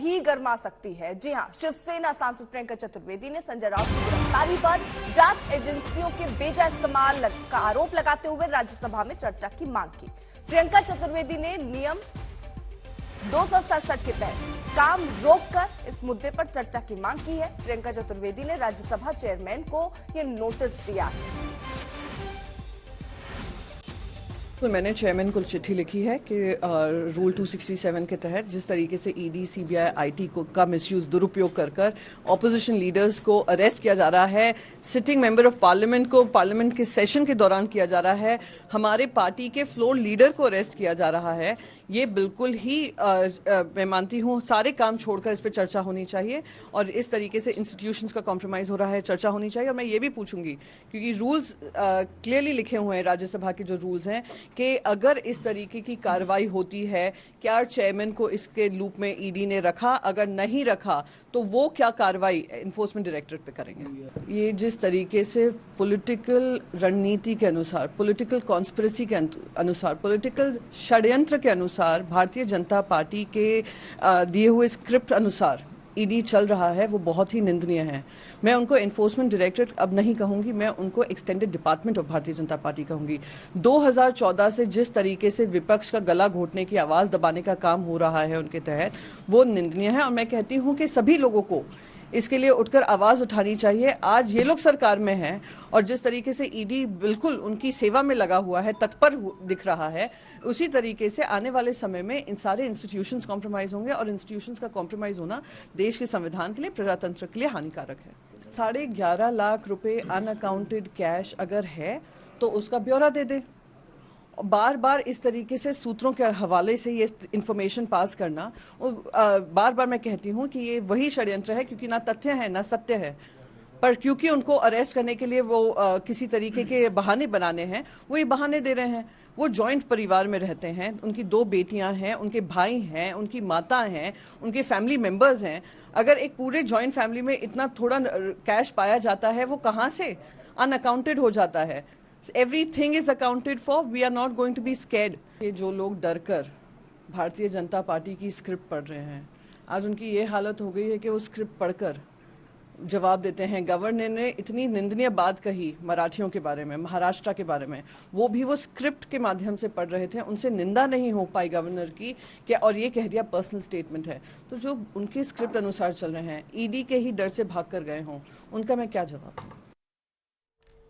भी गर्मा सकती है। जी हां, शिवसेना सांसद प्रियंका चतुर्वेदी ने संजय राउत की गिरफ्तारी पर जांच एजेंसियों के बेजा इस्तेमाल का आरोप लगाते हुए राज्यसभा में चर्चा की मांग की। प्रियंका चतुर्वेदी ने नियम 267 के तहत काम रोककर इस मुद्दे पर चर्चा की मांग की है। प्रियंका चतुर्वेदी ने राज्यसभा चेयरमैन को यह नोटिस दिया है। तो मैंने चेयरमैन को चिट्ठी लिखी है कि रूल 267 के तहत जिस तरीके से ईडी, सीबीआई, आईटी का मिसयूज, दुरुपयोग कर ऑपोजिशन लीडर्स को अरेस्ट किया जा रहा है, सिटिंग मेंबर ऑफ पार्लियामेंट को पार्लियामेंट के सेशन के दौरान किया जा रहा है, हमारे पार्टी के फ्लोर लीडर को अरेस्ट किया जा रहा है, ये बिल्कुल ही मैं मानती हूँ सारे काम छोड़कर इस पर चर्चा होनी चाहिए और इस तरीके से इंस्टीट्यूशंस का कॉम्प्रोमाइज हो रहा है, चर्चा होनी चाहिए। और मैं ये भी पूछूंगी क्योंकि रूल्स क्लियरली लिखे हुए हैं, राज्यसभा के जो रूल्स हैं, कि अगर इस तरीके की कार्रवाई होती है, क्या चेयरमैन को इसके लूप में ईडी ने रखा, अगर नहीं रखा तो वो क्या कार्रवाई एनफोर्समेंट डायरेक्टरेट पे करेंगे। ये जिस तरीके से पॉलिटिकल रणनीति के अनुसार, पॉलिटिकल कॉन्स्पिरेसी के अनुसार, पॉलिटिकल षड्यंत्र के अनुसार भारतीय जनता पार्टी के दिए हुए स्क्रिप्ट अनुसार ईडी चल रहा है, वो बहुत ही निंदनीय है। मैं उनको एनफोर्समेंट डायरेक्टरेट अब नहीं कहूंगी, मैं उनको extended department of Bharatiya Janata party कहूंगी। 2014 से जिस तरीके से विपक्ष का गला घोटने की, आवाज दबाने का काम हो रहा है उनके तहत, वो निंदनीय है और मैं कहती हूं कि सभी लोगों को इसके लिए उठकर आवाज उठानी चाहिए। आज ये लोग सरकार में हैं और जिस तरीके से ईडी बिल्कुल उनकी सेवा में लगा हुआ है, तत्पर दिख रहा है, उसी तरीके से आने वाले समय में इन सारे इंस्टीट्यूशंस कॉम्प्रोमाइज होंगे और इंस्टीट्यूशंस का कॉम्प्रोमाइज होना देश के संविधान के लिए, प्रजातंत्र के लिए हानिकारक है। 11.5 लाख रुपए अनअकाउंटेड कैश अगर है तो उसका ब्यौरा दे दे। बार बार इस तरीके से सूत्रों के हवाले से ये इंफॉर्मेशन पास करना, बार बार मैं कहती हूँ कि ये वही षड्यंत्र है, क्योंकि ना तथ्य है ना सत्य है, पर क्योंकि उनको अरेस्ट करने के लिए वो किसी तरीके के बहाने बनाने हैं, वो ये बहाने दे रहे हैं। वो जॉइंट परिवार में रहते हैं, उनकी 2 बेटियां हैं, उनके भाई हैं, उनकी माता हैं, उनके फैमिली मेंबर्स हैं। अगर एक पूरे जॉइंट फैमिली में इतना थोड़ा कैश पाया जाता है, वो कहाँ से अनअकाउंटेड हो जाता है। Everything is accounted for. We are not going to be scared. ये जो लोग डरकर भारतीय जनता पार्टी की स्क्रिप्ट पढ़ रहे हैं, आज उनकी ये हालत हो गई है कि वो स्क्रिप्ट पढ़कर जवाब देते हैं। गवर्नर ने इतनी निंदनीय बात कही मराठियों के बारे में, महाराष्ट्र के बारे में, वो भी वो स्क्रिप्ट के माध्यम से पढ़ रहे थे, उनसे निंदा नहीं हो पाई गवर्नर की कि, और ये कह दिया पर्सनल स्टेटमेंट है। तो जो उनके स्क्रिप्ट अनुसार चल रहे हैं, ईडी के ही डर से भाग कर गए हों, उनका मैं क्या जवाब दूं।